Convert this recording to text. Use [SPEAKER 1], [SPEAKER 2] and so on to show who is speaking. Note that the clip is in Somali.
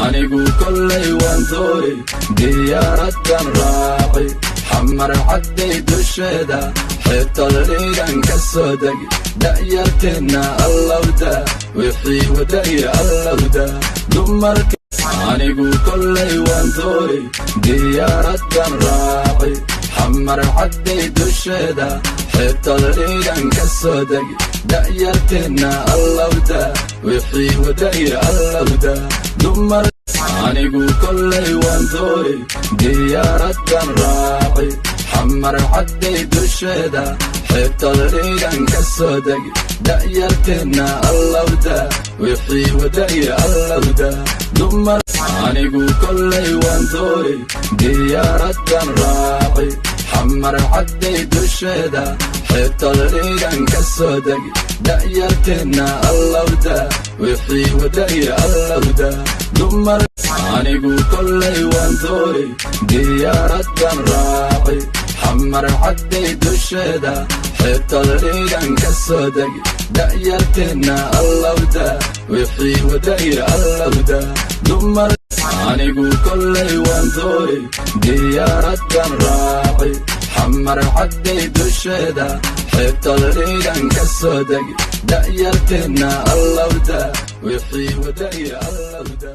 [SPEAKER 1] anigu kollay waan doori diyaaradan raaci xamar cadday dusheeda xeebta liigan ka soo degi da'yarteenna allowda wixii wadaya allowda dumarka anigu kollay waan doori diyaaradan raaci xamar cadday dusheeda xeebta liigan ka soo degi da'yarteenna allowda wixii wadaya allowda dumarka anigu kollay waan doori diyaaradan raaci xamar cadday dusheeda xeebta liigan ka soo degi da'yarteenna allowda wixii wadaya allowda dumarka anigu kollay waan doori diyaaradan raaci xamar cadday dusheeda xeebta liigan ka soo degi da'yarteenna allowda wixii wadaya allowda dumarka anigu kollay waan doori diyaaradan raaci xamar cadday dusheeda xeebta liigan ka soo degi da'yarteenna allowda wixii wadaya allowda dumarka anigu kollay waan doori diyaaradan raaci xamar cadday dusheeda xeebta liigan ka soo degi da'yarteenna allowda wixii wadaya allowda